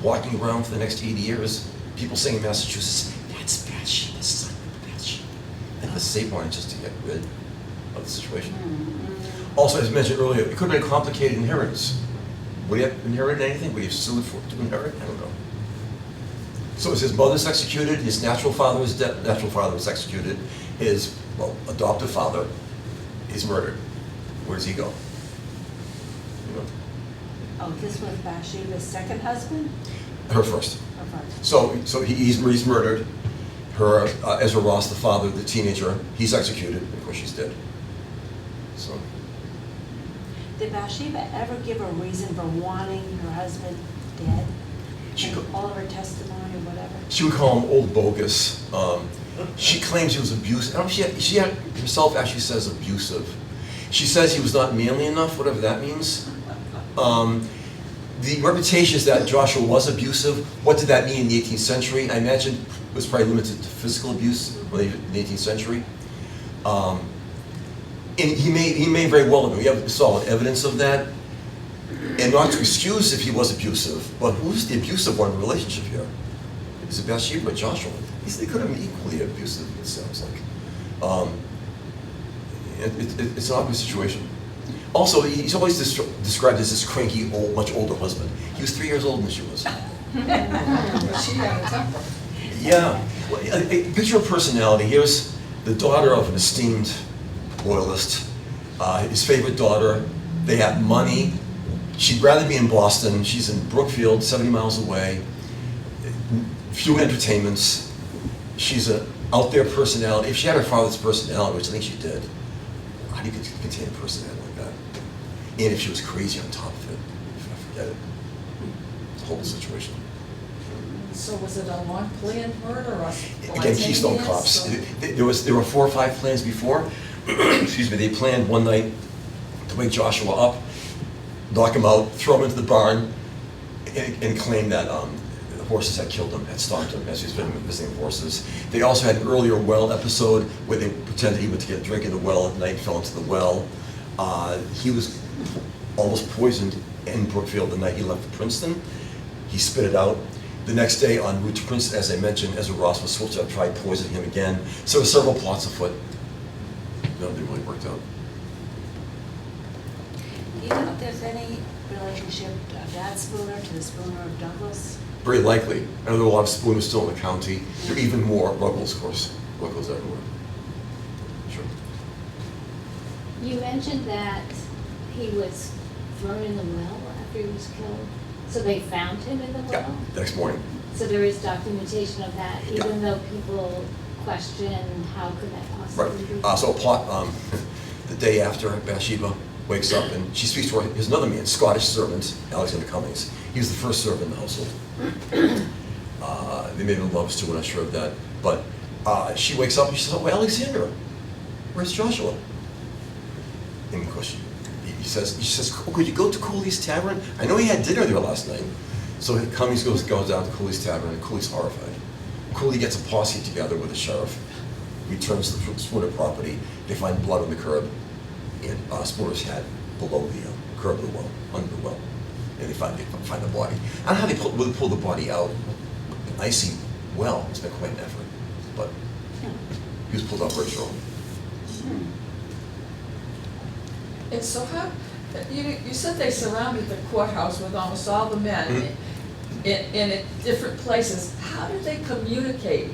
walking around for the next 80 years, people saying in Massachusetts, that's Bathsheba's son, Bathsheba. I think the state wanted just to get rid of the situation. Also, as mentioned earlier, it could have been a complicated inheritance. Would he have inherited anything? Would he have sued to inherit? I don't know. So his mother's executed, his natural father was executed, his, well, adoptive father is murdered. Where does he go? You know, Oh, this was Bathsheba's second husband? her first. Or first? So he's murdered. Her, Ezra Ross, the father, the teenager, he's executed. Of course, she's dead. So. Did Bathsheba ever give a reason for wanting her husband dead? She In could- all of her testimony or whatever? She would call him old bogus. She claims he was abusive. I don't know, she herself actually says abusive. She says he was not manly enough, whatever that means. The reputation is that Joshua was abusive. What did that mean in the 18th century? I imagine it was probably limited to physical abuse in the 18th century. And he may very well have been. We have solid evidence of that. And not to excuse if he was abusive, but who's the abusive one in the relationship here? Is it Bathsheba or Joshua? They could have been equally abusive, it sounds like. It's an awkward situation. Also, he's always described as this cranky, much older husband. He was 3 years older than she was. But she had a temper. Yeah. Well, a picture of personality. Here's the daughter of an esteemed loyalist. His favorite daughter. They have money. She'd rather be in Boston. She's in Brookfield, 70 miles away. Few entertainments. She's an out there personality. If she had her father's personality, which I think she did, how do you contain a personality like that? And if she was crazy on top of it, forget it. It's a whole situation. So was it a long planned murder or Again, Keystone Cops. There were 4 or 5 plans before. Excuse me. They planned one night to wake Joshua up, knock him out, throw him into the barn, and claim that the horses had killed him, had stalked him as he's been visiting horses. They also had an earlier well episode where they pretended he went to get a drink in the well at night, fell into the well. He was almost poisoned in Brookfield the night he left for Princeton. He spit it out. The next day en route to Princeton, as I mentioned, Ezra Ross was supposed to have tried poisoning him again. So there were several plots afoot. None of them really worked out. Do you know if there's any relationship of that Spooner to the Spooner of Douglas? Very likely. I know there are a lot of Spooners still in the county. There are even more Ruggles, of course. Ruggles everywhere. Sure. You mentioned that he was thrown in the well after he was killed. So they found him in the well? Yeah, the next morning. So there is documentation of that, Yeah. even though people question how could that possibly be? Right. So a plot, the day after Bathsheba wakes up and she speaks to her, there's another man, Scottish servant, Alexander Cummings. He was the first servant in the household. They may have been lovers too, we're not sure of that. But she wakes up and she says, oh, Alexander, where's Joshua? And of course, she says, oh, could you go to Cooley's Tavern? I know he had dinner there last night. So Cummings goes down to Cooley's Tavern, and Cooley's horrified. Cooley gets a posse together with the sheriff, returns to the Spooner property. They find blood on the curb, and Spooner's head below the curb of the well, under the well. And they find the body. I don't know how they pull the body out. An icy well, it's been quite an effort. But he was pulled out very strong. And so how, you said they surrounded the courthouse with almost all the men in different places. How did they communicate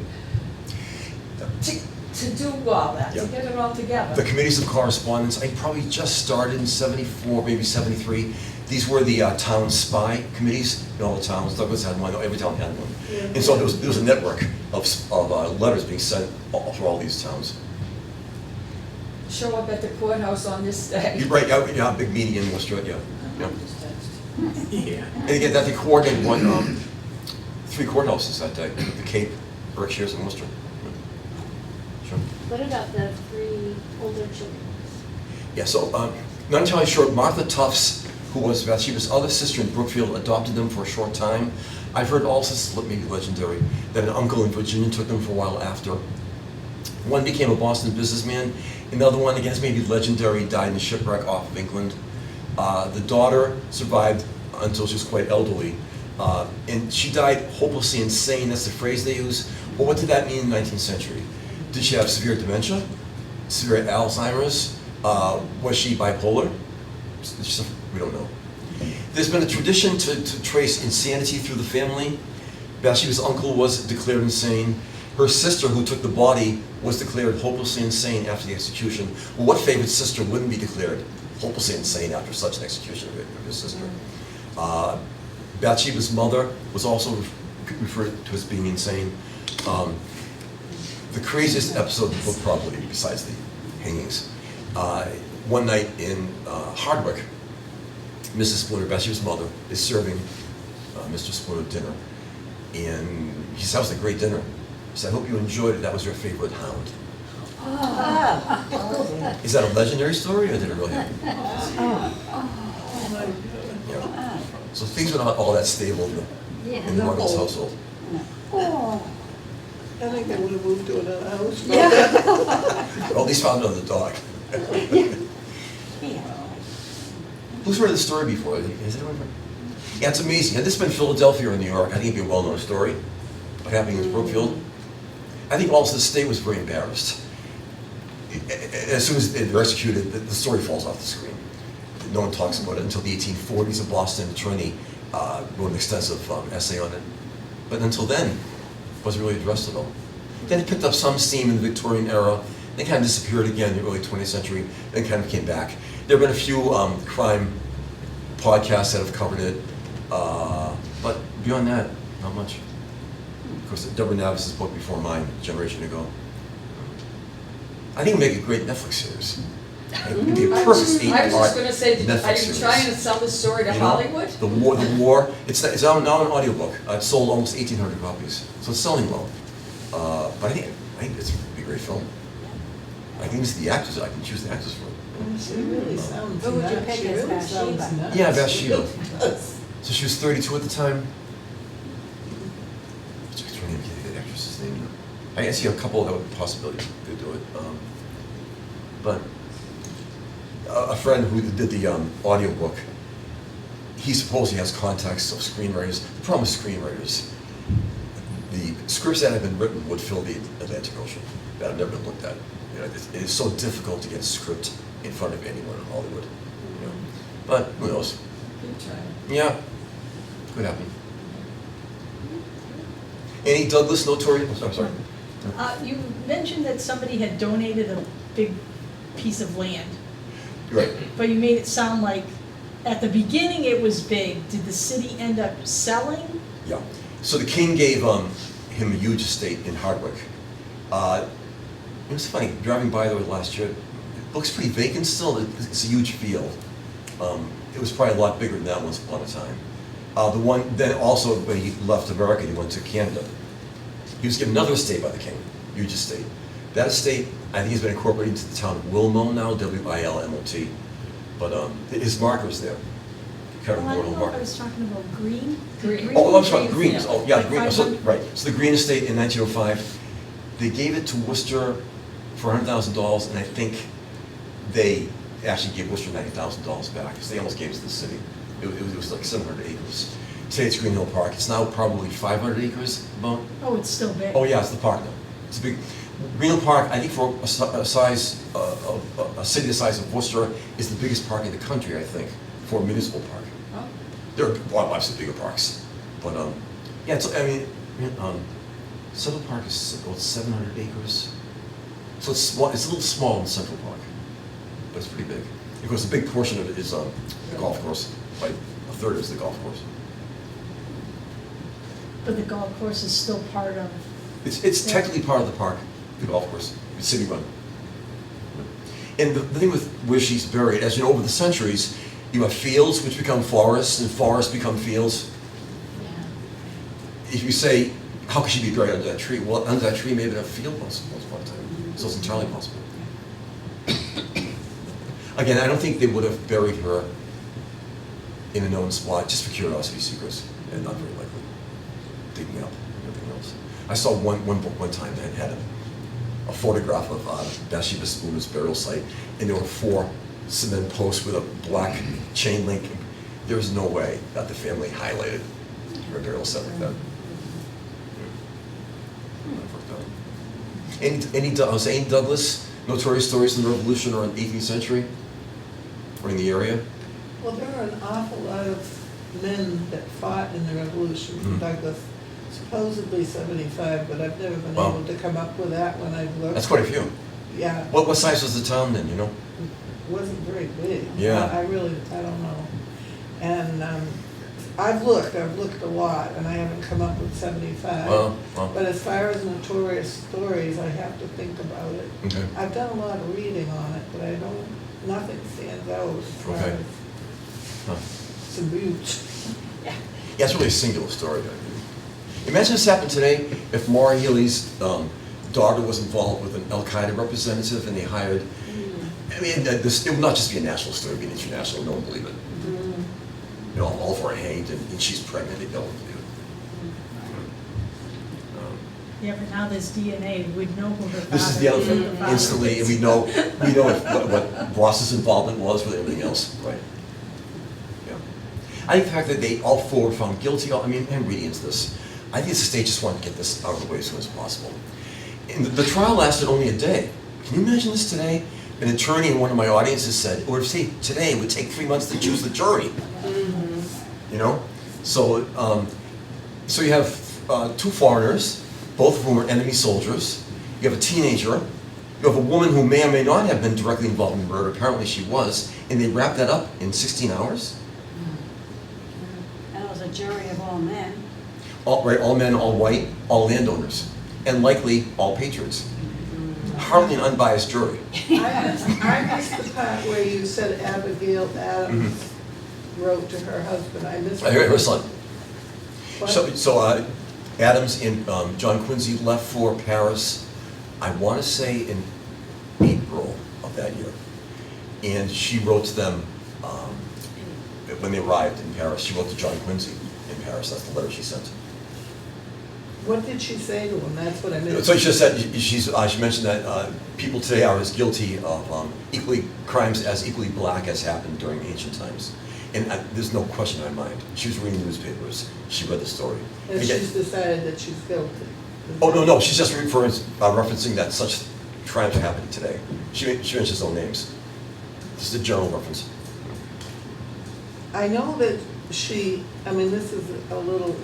to do all that, Yeah. to get it all together? The committees of correspondence, I probably just started in 74, maybe 73. These were the town spy committees in all the towns. Douglas had one, every town had one. Yeah. And so there was a network of letters being sent through all these towns. Show up at the courthouse on this day. You're right, yeah, big meeting in Worcester, yeah. And again, that they coordinated 3 courthouses that day, the Cape, Berkshires, and Worcester. Sure. What about the 3 older children? Yeah, so not entirely sure. Martha Tufts, who was Bathsheba's other sister in Brookfield, adopted them for a short time. I've heard also, maybe legendary, that an uncle in Virginia took them for a while after. One became a Boston businessman. Another one, again, is maybe legendary, died in a shipwreck off of England. The daughter survived until she was quite elderly. And she died hopelessly insane, that's the phrase they use. Well, what did that mean in the 19th century? Did she have severe dementia? Severe Alzheimer's? Was she bipolar? We don't know. There's been a tradition to trace insanity through the family. Bathsheba's uncle was declared insane. Her sister, who took the body, was declared hopelessly insane after the execution. Well, what favorite sister wouldn't be declared hopelessly insane after such an execution of his sister? Bathsheba's mother was also referred to as being insane. The craziest episode of the book, probably, besides the hangings, one night in Hardwick, Mrs. Spooner, Bathsheba's mother, is serving Mr. Spooner dinner. And he said, that was a great dinner. He said, I hope you enjoyed it. That was your favorite hound. Is that a legendary story, or did it really happen? Yeah. So things were not all that stable in the Ruggles household. I think they would have moved to another house. Well, at least found another dog. Who's heard of the story before? Has anyone heard? Yeah, it's amazing. Had this been Philadelphia or New York, I think it'd be a well-known story. What happened in Brookfield? I think also the state was very embarrassed. As soon as they're executed, the story falls off the screen. No one talks about it until the 1840s. A Boston attorney wrote an extensive essay on it. But until then, it wasn't really addressed at all. Then it picked up some steam in the Victorian era, then kind of disappeared again in the early 20th century, then kind of came back. There have been a few crime podcasts that have covered it, but beyond that, not much. Of course, Deborah Navis's book before mine, a generation ago. I think it'd make a great Netflix series. It'd be a perfect I was just eight-part gonna say, Netflix are you series. trying to sell this story to You know, Hollywood? The war. It's now an audiobook. It's sold almost 1,800 copies, so it's selling well. But I think it's a be a great film. I think it's the actors. I can choose the actors for it. She really sounds Who would you nuts. pick She as really sounds Bathsheba? nuts. Yeah, Bathsheba. Yes. So she was 32 at the time. What's her name? The actress's name? I can see a couple that would possibly could do it. But a friend who did the audiobook, he supposedly has contacts of screenwriters. The problem with screenwriters, the scripts that have been written would fill the Atlantic Ocean that have never been looked at. You know, it is so difficult to get a script in front of anyone in Hollywood. You know. But who knows? Keep trying. Yeah, could happen. Annie Douglas, notorious. I'm sorry. You mentioned that somebody had donated a big piece of land, You're right. but you made it sound like at the beginning it was big. Did the city end up selling? Yeah. So the king gave him a huge estate in Hardwick. It was funny, driving by there last year, it looks pretty vacant still. It's a huge field. It was probably a lot bigger than that once upon a time. Then also when he left America, he went to Canada. He was given another estate by the king, huge estate. That estate, I think, has been incorporated into the town of Wilmot now, W-I-L-M-O-T. But his marker's there. Kind of Well, I mortal don't know if I marker. was talking about Green. Green. Oh, I'm sorry, Green Greens. field. Oh, yeah, Like Green. So, 500? right. So the Green Estate in 1905, they gave it to Worcester for $100,000, and I think they actually gave Worcester $90,000 back because they almost gave it to the city. It was like 700 acres. Today it's Green Hill Park. It's now probably 500 acres about. Oh, it's still big. Oh yeah, it's the park now. It's a big. Green Hill Park, I think for a size a city the size of Worcester is the biggest park in the country. I think for a municipal park. Oh. There are obviously bigger parks, but yeah. It's, I mean, Central Park is about 700 acres, so it's small. It's a little small in Central Park, but it's pretty big. Because a big portion of it is the golf course. Like a third is the golf course. But the golf course is still part of. It's technically part of the park, the golf course. It's city run. And the thing with where she's buried, as you know, over the centuries, you have fields which become forests, and forests become fields. Yeah. If you say, how could she be buried under that tree? Well, under that tree may have been a field once upon a time. So it's entirely possible. Again, I don't think they would have buried her in a known spot just for curiosity seekers, and not very likely. Digging up and everything else. I saw one book one time that had a photograph of Bathsheba Spooner's burial site, and there were 4 cement posts with a black chain link. There was no way that the family highlighted her burial site like that. Annie Douglas, notorious stories in the Revolution or in the 18th century? Or in the area? Well, there are an awful lot of men that fought in the Revolution from Mhm. Douglas, supposedly 75, but I've never been Wow. able to come up with that when I've looked. That's quite a few. Yeah, What size was the town then, you know? wasn't very big. Yeah. I don't know. And I've looked a lot, and I haven't come up with 75. Well, But as far as notorious stories, I have to think about it. okay. I've done a lot of reading on it, but nothing stands out as far Okay. as Huh. some buttes. Yeah, it's really a singular story. Imagine this happened today if Maura Healey's daughter was involved with an Al-Qaeda representative and they hired, I mean, it would not just be a national story, it would be an international, no one would believe it. You know, all of her are hanged and she's pregnant, they don't believe it. Yeah, but now there's DNA, we'd know who her father This is the other thing, father instantly, is. and we know what Ross's involvement was with everything else, right? Yeah. I think the fact that they all four were found guilty, I mean, I'm reading into this. I think the state just wanted to get this out of the way as soon as possible. And the trial lasted only a day. Can you imagine this today? An attorney in one of my audiences said, or say today, it would take 3 months to choose the jury. You know? So, so you have 2 foreigners, both of whom are enemy soldiers. You have a teenager. You have a woman who may or may not have been directly involved in the murder. Apparently she was. And they wrapped that up in 16 hours. And it was a jury of all men. All men, all white, all landowners. And likely all patriots. Hardly an unbiased jury. I missed the part where you said Abigail Adams wrote to her husband. I missed. Her son. What? So Adams and John Quincy left for Paris, I want to say in April of that year. And she wrote to them when they arrived in Paris. She wrote to John Quincy in Paris. That's the letter she sent. What did she say to him? That's what I missed. So she just said, she mentioned that people today are as guilty of crimes as equally black as happened during ancient times. And there's no question in my mind. She was reading newspapers. She read the story. And Again, she's decided that she's guilty. oh, no, she's just referencing that such crimes are happening today. She mentions no names. This is a general reference. I know that this is a little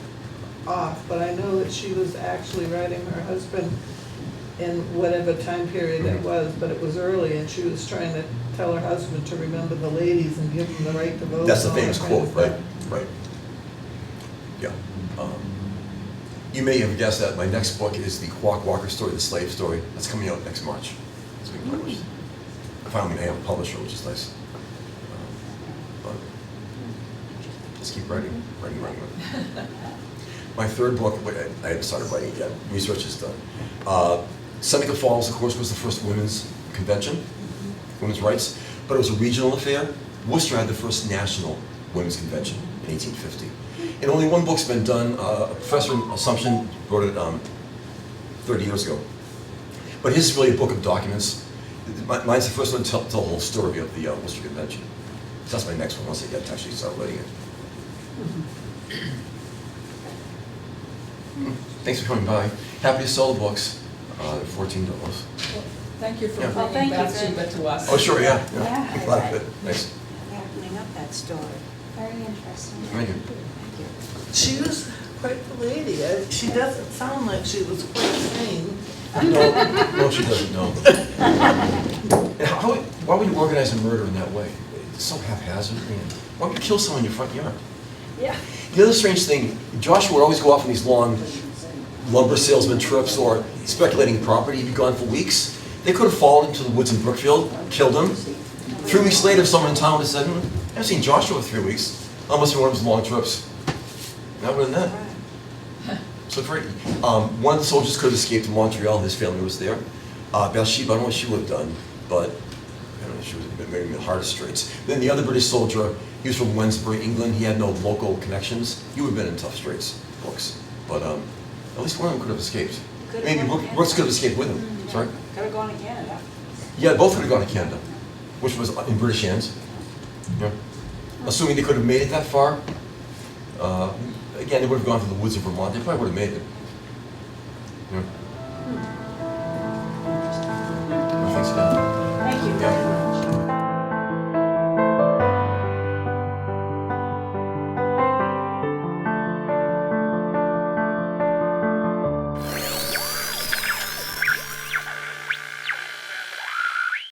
off, but I know that she was actually writing her husband in whatever time period it was, but it was early, and she was trying to tell her husband to remember the ladies and give them the right to vote. That's the and all famous that kind of quote, stuff. right? Yeah. You may have guessed that my next book is the Quack Walker story, the slave story. That's coming out next March. It's being published. I finally have a publisher, which is nice. But just keep writing. My third book, I haven't started writing it yet. Research is done. Seneca Falls, of course, was the first women's convention, women's rights, but it was a regional affair. Worcester had the first national women's convention in 1850. And only one book's been done. A professor in Assumption wrote it 30 years ago. But his is really a book of documents. Mine's the first one to tell the whole story of the Worcester Convention. So that's my next one, once I get to actually start writing it. Thanks for coming by. Happy to sell the books. They're $14. Well, thank you for Yeah. Well, bringing thank you Bathsheba to us. Oh, sure, yeah. Yeah. Glad of it. Thanks. Opening up that story. Very interesting. Thank you. She was quite the lady. She doesn't sound like she was quite sane. No, she doesn't know. Why would you organize a murder in that way? It's so haphazard. Why would you kill someone in your front yard? Yeah. The other strange thing, Joshua would always go off on these long lumber salesman trips or speculating property. He'd be gone for weeks. They could have fallen into the woods in Brookfield, killed him. 3 weeks later, someone in town would have said, I haven't seen Joshua for 3 weeks. That must be one of his long trips. That would have been that. So one of the soldiers could have escaped to Montreal. His family was there. Bathsheba, I don't know what she would have done, but she was maybe in the hardest straits. Then the other British soldier, he was from Wednesbury, England. He had no local connections. He would have been in tough straits, Brooks. But at least one of them could have escaped. Maybe Brooks could have escaped with him. Sorry? Could have gone to Canada. Yeah, both could have gone to Canada, which was in British hands. Yeah. Assuming they could have made it that far. Again, they would have gone to the woods of Vermont. They probably would have made it. Yeah. I think so.